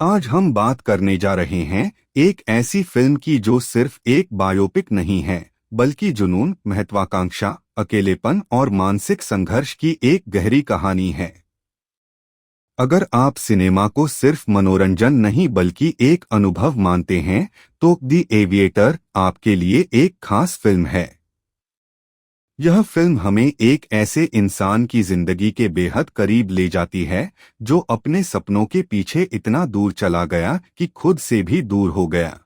आज हम बात करने जा रहे हैं एक ऐसी फिल्म की जो सिर्फ एक बायोपिक नहीं है, बल्कि जुनून, महत्वाकांक्षा, अकेलेपन और मानसिक संघर्ष की एक गहरी कहानी है। अगर आप सिनेमा को सिर्फ मनोरंजन नहीं बल्कि एक अनुभव मानते हैं, तो द एविएटर आपके लिए एक खास फिल्म है। यह फिल्म हमें एक ऐसे इंसान की जिंदगी के बेहद करीब ले जाती है, जो अपने सपनों के पीछे इतना दूर चला गया कि खुद से भी दूर हो गया।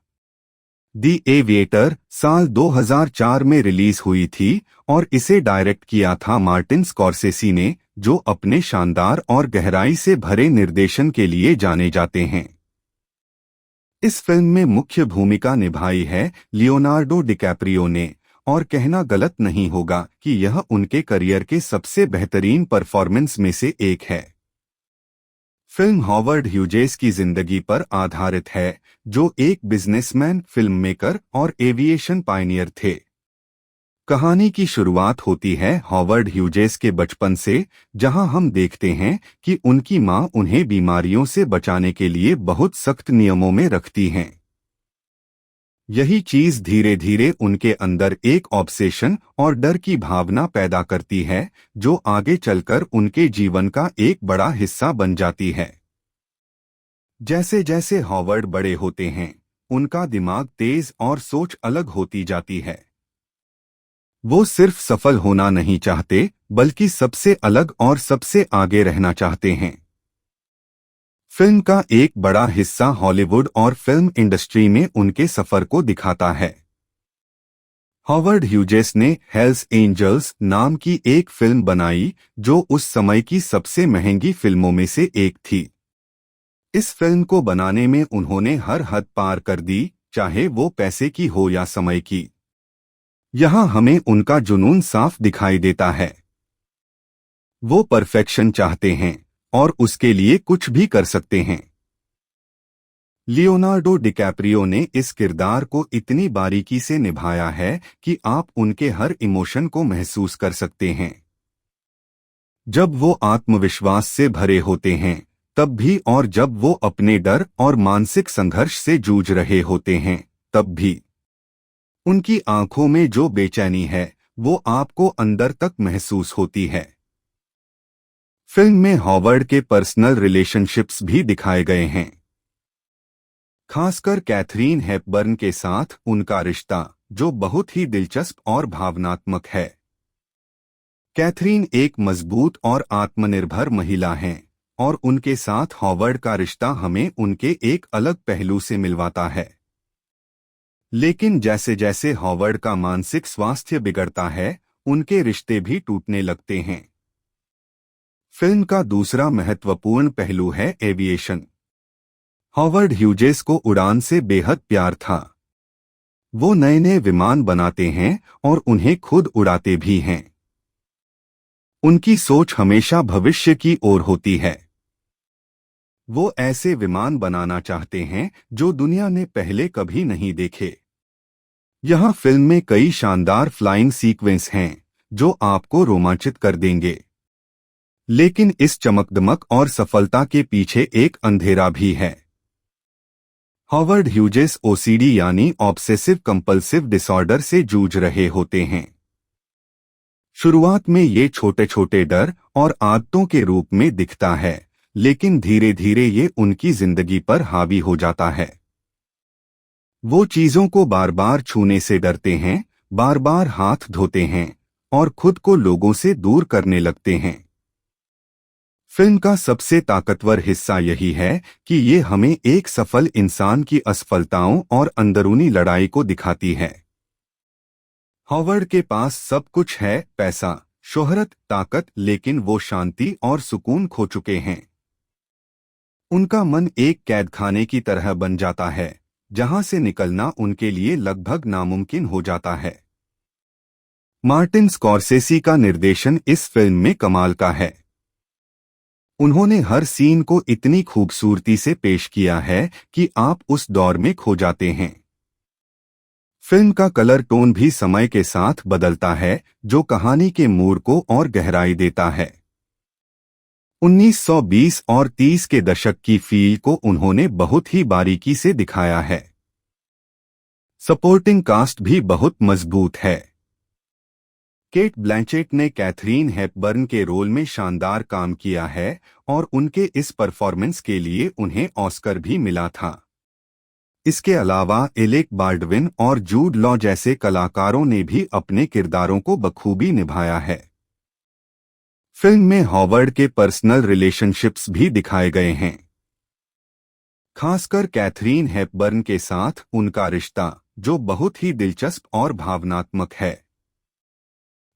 द एविएटर साल 2004 में रिलीज हुई थी और इसे डायरेक्ट किया था मार्टिन स्कॉर्सेसी ने, जो अपने शानदार और गहराई से भरे निर्देशन के लिए जाने जाते हैं। इस फिल्म में मुख्य भूमिका निभाई है लियोनार्डो डिकैप्रियो ने, और कहना गलत नहीं होगा कि यह उनके करियर के सबसे बेहतरीन परफॉर्मेंस में से एक है। फिल्म हॉवर्ड ह्यूजेस की जिंदगी पर आधारित है, जो एक बिजनेसमैन, फिल्ममेकर और एविएशन पायनियर थे। कहानी की शुरुआत होती है हॉवर्ड ह्यूजेस के बचपन से, जहां हम देखते हैं कि उनकी मां उन्हें बीमारियों से बचाने के लिए बहुत सख्त नियमों में रखती हैं। यही चीज धीरे धीरे उनके अंदर एक ऑब्सेशन और डर की भावना पैदा करती है, जो आगे चलकर उनके जीवन का एक बड़ा हिस्सा बन जाती है। जैसे जैसे हॉवर्ड बड़े होते हैं, उनका दिमाग तेज और सोच अलग होती जाती है। वो सिर्फ सफल होना नहीं चाहते, बल्कि सबसे अलग और सबसे आगे रहना चाहते हैं। फिल्म का एक बड़ा हिस्सा हॉलीवुड और फिल्म इंडस्ट्री में उनके सफर को दिखाता है। हॉवर्ड ह्यूजेस ने हेल्स एंजल्स नाम की एक फिल्म बनाई, जो उस समय की सबसे महंगी फिल्मों में से एक थी। इस फिल्म को बनाने में उन्होंने हर हद पार कर दी, चाहे वो पैसे की हो या समय की। यहाँ हमें उनका जुनून साफ दिखाई देता है। वो परफेक्शन चाहते हैं और उसके लिए कुछ भी कर सकते हैं। लियोनार्डो डिकैप्रियो ने इस किरदार को इतनी बारीकी से निभाया है कि आप उनके हर इमोशन को महसूस कर सकते हैं। जब वो आत्मविश्वास से भरे होते हैं, तब भी, और जब वो अपने डर और मानसिक संघर्ष से जूझ रहे होते हैं, तब भी। उनकी आंखों में जो बेचैनी है, वो आपको अंदर तक महसूस होती है। फिल्म में हॉवर्ड के पर्सनल रिलेशनशिप्स भी दिखाए गए हैं। खासकर कैथरीन हेपबर्न के साथ उनका रिश्ता, जो बहुत ही दिलचस्प और भावनात्मक है। कैथरीन एक मजबूत और आत्मनिर्भर महिला हैं, और उनके साथ हॉवर्ड का रिश्ता हमें उनके एक अलग पहलू से मिलवाता है। लेकिन जैसे जैसे हॉवर्ड का मानसिक स्वास्थ्य बिगड़ता है, उनके रिश्ते भी टूटने लगते हैं। फिल्म का दूसरा महत्वपूर्ण पहलू है एविएशन। हॉवर्ड ह्यूजेस को उड़ान से बेहद प्यार था। वो नए नए विमान बनाते हैं और उन्हें खुद उड़ाते भी हैं। उनकी सोच हमेशा भविष्य की ओर होती है। वो ऐसे विमान बनाना चाहते हैं जो दुनिया ने पहले कभी नहीं देखे। यहाँ फिल्म में कई शानदार फ्लाइंग सीक्वेंस हैं, जो आपको रोमांचित कर देंगे। लेकिन इस चमकदमक और सफलता के पीछे एक अंधेरा भी है। हॉवर्ड ह्यूजेस ओसीडी यानी ऑब्सेसिव कंपल्सिव डिसऑर्डर से जूझ रहे होते हैं। शुरुआत में ये छोटे छोटे डर और आदतों के रूप में दिखता है, लेकिन धीरे धीरे ये उनकी जिंदगी पर हावी हो जाता है। वो चीजों को बार बार छूने से डरते हैं, बार बार हाथ धोते हैं और खुद को लोगों से दूर करने लगते हैं। फिल्म का सबसे ताकतवर हिस्सा यही है कि ये हमें एक सफल इंसान की असफलताओं और अंदरूनी लड़ाई को दिखाती है। हॉवर्ड के पास सब कुछ है, पैसा, शोहरत, ताकत, लेकिन वो शांति और सुकून खो चुके हैं। उनका मन एक कैदखाने की तरह बन जाता है, जहां से निकलना उनके लिए लगभग नामुमकिन हो जाता है। मार्टिन स्कॉर्सेसी का निर्देशन इस फिल्म में कमाल का है। उन्होंने हर सीन को इतनी खूबसूरती से पेश किया है कि आप उस दौर में खो जाते हैं। फिल्म का कलर टोन भी समय के साथ बदलता है, जो कहानी के मूड को और गहराई देता है। 1920 और 30 के दशक की फील को उन्होंने बहुत ही बारीकी से दिखाया है। सपोर्टिंग कास्ट भी बहुत मजबूत है। केट ब्लैंचेट ने कैथरीन हेपबर्न के रोल में शानदार काम किया है और उनके इस परफॉर्मेंस के लिए उन्हें ऑस्कर भी मिला था। इसके अलावा एलेक बाल्डविन और जूड लॉ जैसे कलाकारों ने भी अपने किरदारों को बखूबी निभाया है। फिल्म में हॉवर्ड के पर्सनल रिलेशनशिप्स भी दिखाए गए हैं, खासकर कैथरीन हेपबर्न के साथ उनका रिश्ता, जो बहुत ही दिलचस्प और भावनात्मक है।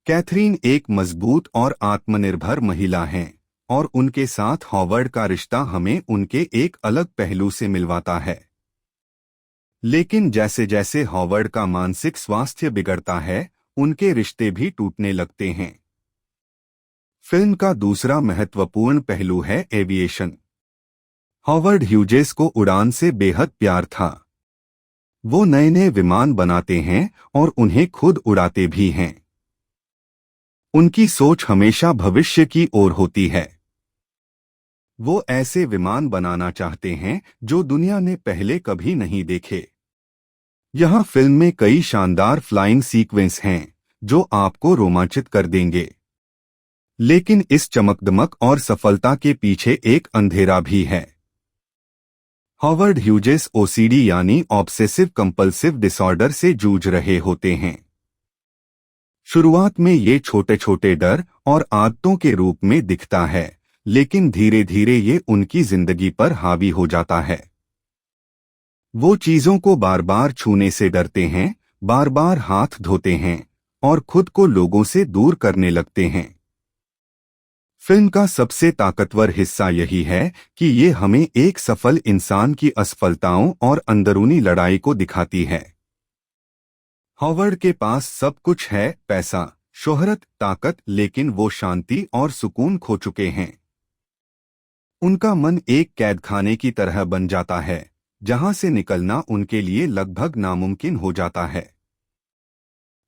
कैथरीन एक मजबूत और आत्मनिर्भर महिला हैं और उनके साथ हॉवर्ड का रिश्ता हमें उनके एक अलग पहलू से मिलवाता है। लेकिन जैसे जैसे हॉवर्ड का मानसिक स्वास्थ्य बिगड़ता है, उनके रिश्ते भी टूटने लगते हैं। फिल्म का दूसरा महत्वपूर्ण पहलू है एविएशन। हॉवर्ड ह्यूजेस को उड़ान से बेहद प्यार था। वो नए नए विमान बनाते हैं और उन्हें खुद उड़ाते भी हैं। उनकी सोच हमेशा भविष्य की ओर होती है। वो ऐसे विमान बनाना चाहते हैं जो दुनिया ने पहले कभी नहीं देखे। यहाँ फिल्म में कई शानदार फ्लाइंग सीक्वेंस हैं जो आपको रोमांचित कर देंगे। लेकिन इस चमकदमक और सफलता के पीछे एक अंधेरा भी है। हॉवर्ड ह्यूजेस ओसीडी यानी ऑब्सेसिव कंपल्सिव डिसऑर्डर से जूझ रहे होते हैं। शुरुआत में ये छोटे छोटे डर और आदतों के रूप में दिखता है, लेकिन धीरे धीरे ये उनकी जिंदगी पर हावी हो जाता है। वो चीजों को बार बार छूने से डरते हैं, बार बार हाथ धोते हैं और खुद को लोगों से दूर करने लगते हैं। फिल्म का सबसे ताकतवर हिस्सा यही है कि ये हमें एक सफल इंसान की असफलताओं और अंदरूनी लड़ाई को दिखाती है। हॉवर्ड के पास सब कुछ है, पैसा, शोहरत, ताकत, लेकिन वो शांति और सुकून खो चुके हैं। उनका मन एक कैदखाने की तरह बन जाता है, जहां से निकलना उनके लिए लगभग नामुमकिन हो जाता है।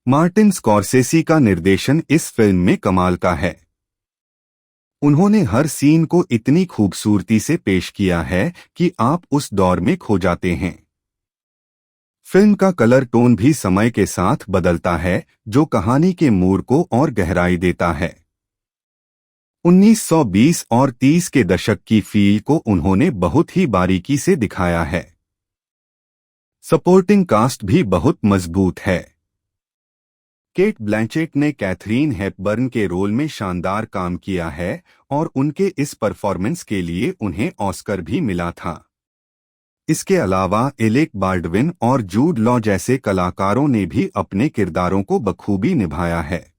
मार्टिन स्कॉर्सेसी का निर्देशन इस फिल्म में कमाल का है। उन्होंने हर सीन को इतनी खूबसूरती से पेश किया है कि आप उस दौर में खो जाते हैं। फिल्म का कलर टोन भी समय के साथ बदलता है, जो कहानी के मूड को और गहराई देता है। 1920 और 30 के दशक की फील को उन्होंने बहुत ही बारीकी से दिखाया है। सपोर्टिंग कास्ट भी बहुत मजबूत है। केट ब्लैंचेट ने कैथरीन हेपबर्न के रोल में शानदार काम किया है और उनके इस परफॉर्मेंस के लिए उन्हें ऑस्कर भी मिला था। इसके अलावा एलेक बाल्डविन और जूड लॉ जैसे कलाकारों ने भी अपने किरदारों को बखूबी निभाया है।